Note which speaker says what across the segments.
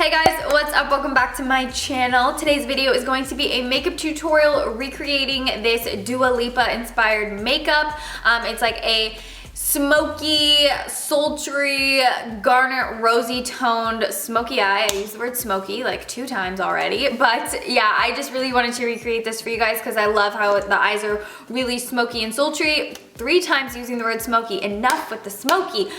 Speaker 1: Hey guys, what's up? Welcome back to my channel. Today's video is going to be a makeup tutorial recreating this Dua Lipa inspired makeup. It's like a smoky, sultry, garnet, rosy toned smoky eye. I used the word smoky like 2 times already, but yeah, I just really wanted to recreate this for you guys because I love how the eyes are really smoky and sultry. 3 times using the word smoky. Enough with the smoky.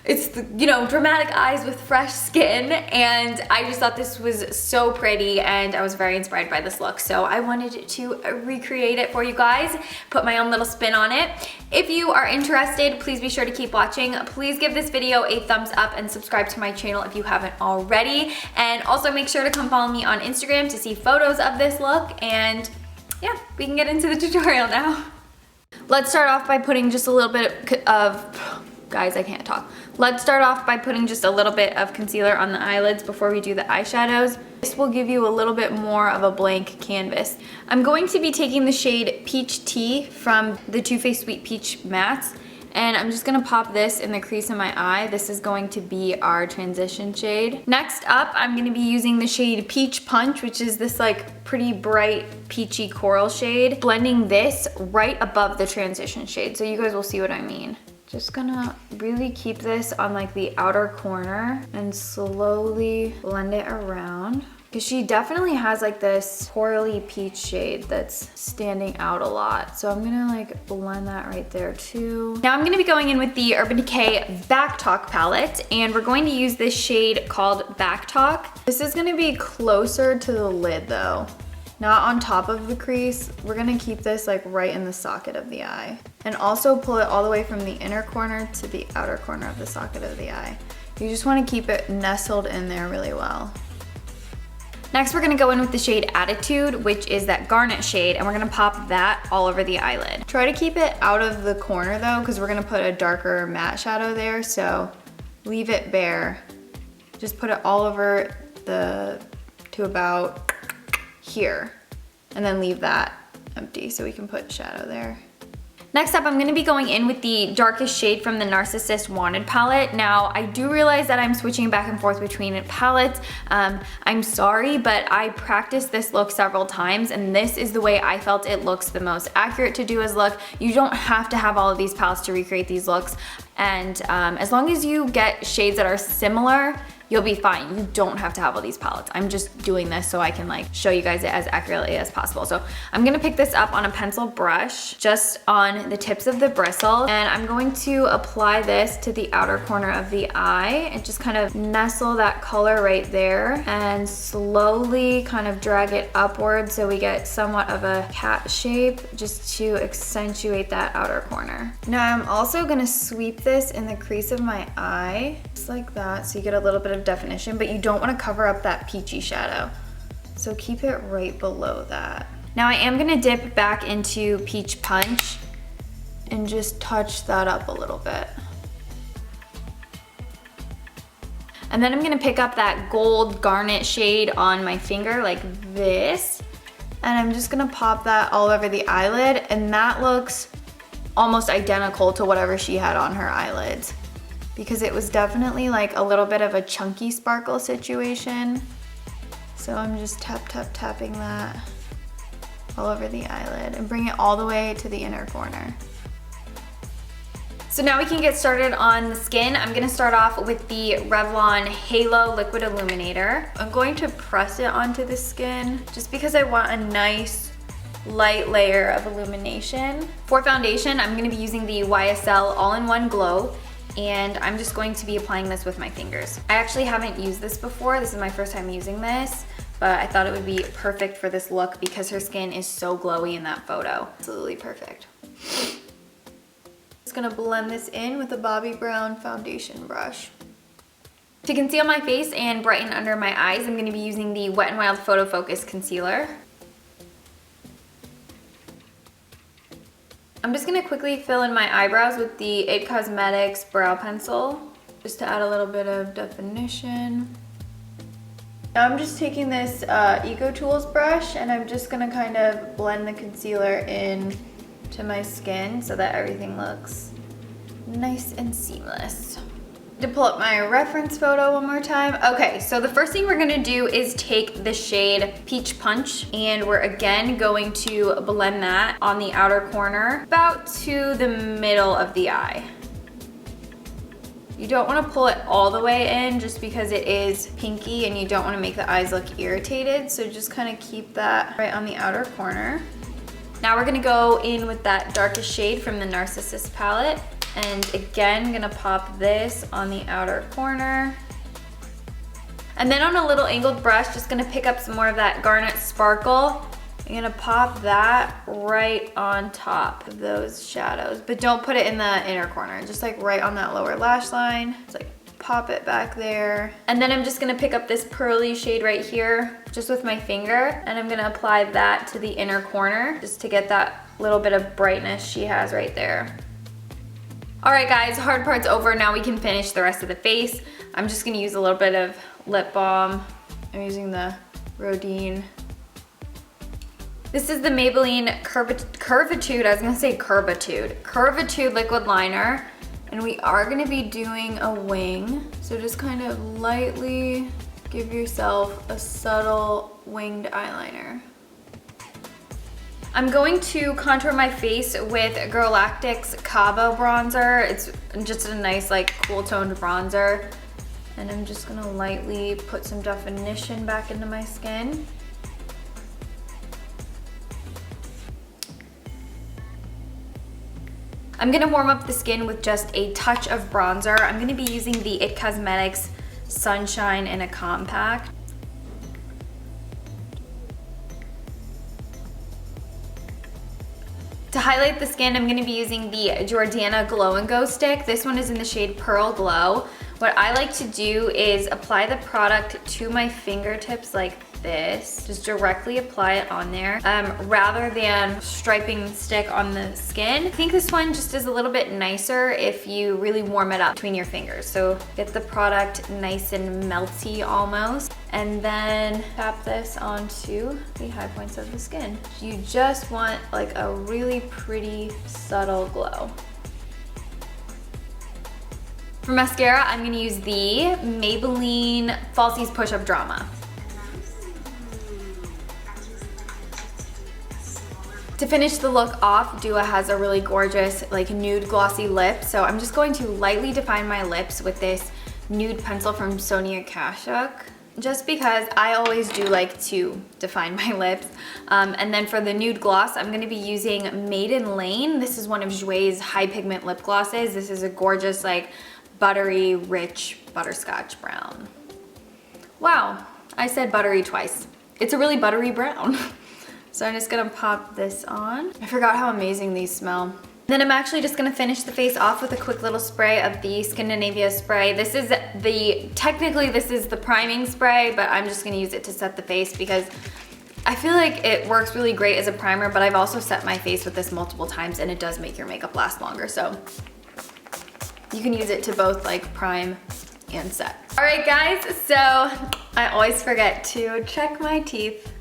Speaker 1: It's the, dramatic eyes with fresh skin, and I just thought this was so pretty and I was very inspired by this look. So I wanted to recreate it for you guys, put my own little spin on it. If you are interested, please be sure to keep watching. Please give this video a thumbs up and subscribe to my channel if you haven't already. And also make sure to come follow me on Instagram to see photos of this look. And yeah, we can get into the tutorial now. Let's start off by putting just a little bit of, guys, I can't talk. Let's start off by putting just a little bit of concealer on the eyelids before we do the eyeshadows. This will give you a little bit more of a blank canvas. I'm going to be taking the shade Peach Tea from the Too Faced Sweet Peach Mattes, and I'm just gonna pop this in the crease of my eye. This is going to be our transition shade. Next up, I'm gonna be using the shade Peach Punch, which is this like pretty bright peachy coral shade. Blending this right above the transition shade, so you guys will see what I mean. Just gonna really keep this on like the outer corner and slowly blend it around. Because she definitely has like this corally peach shade that's standing out a lot. So I'm gonna like blend that right there too. Now I'm gonna be going in with the Urban Decay Back Talk palette, and we're going to use this shade called Back Talk. This is gonna be closer to the lid though. Not on top of the crease. We're gonna keep this like right in the socket of the eye. And also pull it all the way from the inner corner to the outer corner of the socket of the eye. You just wanna keep it nestled in there really well. Next, we're gonna go in with the shade Attitude, which is that garnet shade, and we're gonna pop that all over the eyelid. Try to keep it out of the corner though, because we're gonna put a darker matte shadow there, so leave it bare. Just put it all over to about here, and then leave that empty so we can put shadow there. Next up, I'm gonna be going in with the darkest shade from the Narcissist Wanted palette. Now, I do realize that I'm switching back and forth between palettes. I'm sorry, but I practiced this look several times, and this is the way I felt it looks the most accurate to do as look. You don't have to have all of these palettes to recreate these looks, and as long as you get shades that are similar, you'll be fine. You don't have to have all these palettes. I'm just doing this so I can like show you guys it as accurately as possible. So I'm gonna pick this up on a pencil brush, just on the tips of the bristle, and I'm going to apply this to the outer corner of the eye and just kind of nestle that color right there and slowly kind of drag it upward so we get somewhat of a cat shape, just to accentuate that outer corner. Now I'm also gonna sweep this in the crease of my eye, just like that, so you get a little bit of definition, but you don't want to cover up that peachy shadow. So keep it right below that. Now I am gonna dip back into Peach Punch and just touch that up a little bit. And then I'm gonna pick up that gold garnet shade on my finger like this, and I'm just gonna pop that all over the eyelid, and that looks almost identical to whatever she had on her eyelids, because it was definitely like a little bit of a chunky sparkle situation. So I'm just tapping that all over the eyelid and bring it all the way to the inner corner. So now we can get started on the skin. I'm gonna start off with the Revlon Halo Liquid Illuminator. I'm going to press it onto the skin just because I want a nice light layer of illumination. For foundation, I'm gonna be using the YSL All-in-One Glow, and I'm just going to be applying this with my fingers. I actually haven't used this before. This is my first time using this, but I thought it would be perfect for this look because her skin is so glowy in that photo. Absolutely perfect. Just gonna blend this in with a Bobbi Brown foundation brush. To conceal my face and brighten under my eyes, I'm gonna be using the Wet n Wild Photo Focus Concealer. I'm just gonna quickly fill in my eyebrows with the IT Cosmetics brow pencil, just to add a little bit of definition. Now I'm just taking this Eco Tools brush, and I'm just gonna kind of blend the concealer in to my skin so that everything looks nice and seamless. To pull up my reference photo one more time. Okay, so the first thing we're gonna do is take the shade Peach Punch, and we're again going to blend that on the outer corner about to the middle of the eye. You don't want to pull it all the way in just because it is pinky and you don't want to make the eyes look irritated, so just kind of keep that right on the outer corner. Now we're gonna go in with that darkest shade from the Narcissus palette, and again gonna pop this on the outer corner. And then on a little angled brush, just gonna pick up some more of that Garnet Sparkle. I'm gonna pop that right on top of those shadows, but don't put it in the inner corner, just like right on that lower lash line. It's like pop it back there. And then I'm just gonna pick up this pearly shade right here, just with my finger, and I'm gonna apply that to the inner corner, just to get that little bit of brightness she has right there. All right guys, hard part's over. Now we can finish the rest of the face. I'm just gonna use a little bit of lip balm. I'm using the Rodin. This is the Maybelline Curvitude, I was gonna say Curvitude liquid liner. And we are gonna be doing a wing. So just kind of lightly give yourself a subtle winged eyeliner. I'm going to contour my face with Galactic's Cabo bronzer. It's just a nice, like, cool toned bronzer. And I'm just gonna lightly put some definition back into my skin. I'm gonna warm up the skin with just a touch of bronzer. I'm gonna be using the IT Cosmetics Sunshine in a compact. To highlight the skin, I'm gonna be using the Jordana Glow and Go stick. This one is in the shade Pearl Glow. What I like to do is apply the product to my fingertips like this. Just directly apply it on there rather than striping the stick on the skin. I think this one just is a little bit nicer if you really warm it up between your fingers. So get the product nice and melty almost, and then tap this onto the high points of the skin. You just want like a really pretty subtle glow. For mascara, I'm gonna use the Maybelline Falsies Push-Up Drama. To finish the look off, Dua has a really gorgeous like nude glossy lip, so I'm just going to lightly define my lips with this nude pencil from Sonia Kashuk, just because I always do like to define my lips. And then for the nude gloss, I'm gonna be using Maiden Lane. This is one of Jouer's high pigment lip glosses. This is a gorgeous like buttery, rich butterscotch brown. Wow, I said buttery twice. It's a really buttery brown. So I'm just gonna pop this on. I forgot how amazing these smell. Then I'm actually just gonna finish the face off with a quick little spray of the Scandinavia spray. Technically this is the priming spray, but I'm just gonna use it to set the face because I feel like it works really great as a primer, but I've also set my face with this multiple times and it does make your makeup last longer. So you can use it to both like prime and set. All right guys, so I always forget to check my teeth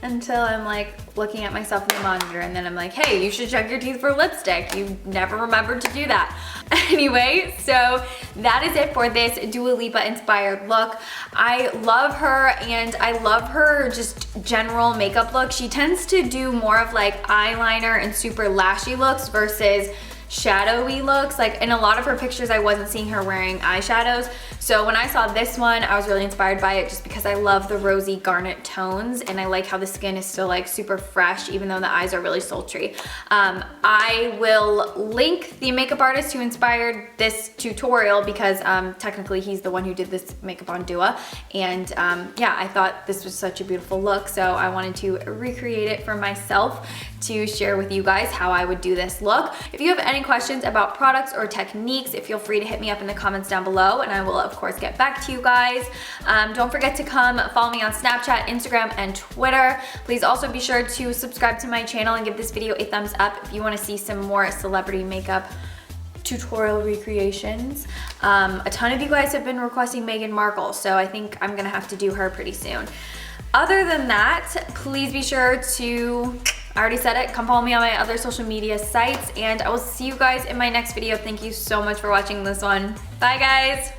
Speaker 1: until I'm like looking at myself in the monitor, and then I'm like, hey, you should check your teeth for lipstick. You never remembered to do that. Anyway, so that is it for this Dua Lipa inspired look. I love her, and I love her just general makeup look. She tends to do more of like eyeliner and super lashy looks versus shadowy looks. Like in a lot of her pictures, I wasn't seeing her wearing eyeshadows. So when I saw this one, I was really inspired by it just because I love the rosy garnet tones, and I like how the skin is still like super fresh even though the eyes are really sultry. I will link the makeup artist who inspired this tutorial because technically he's the one who did this makeup on Dua, and yeah, I thought this was such a beautiful look, so I wanted to recreate it for myself to share with you guys how I would do this look. If you have any questions about products or techniques, feel free to hit me up in the comments down below, and I will of course get back to you guys. Don't forget to come follow me on Snapchat, Instagram, and Twitter. Please also be sure to subscribe to my channel and give this video a thumbs up if you want to see some more celebrity makeup tutorial recreations. A ton of you guys have been requesting Meghan Markle, so I think I'm gonna have to do her pretty soon. Other than that, please be sure to I already said it, come follow me on my other social media sites, and I will see you guys in my next video. Thank you so much for watching this one. Bye guys.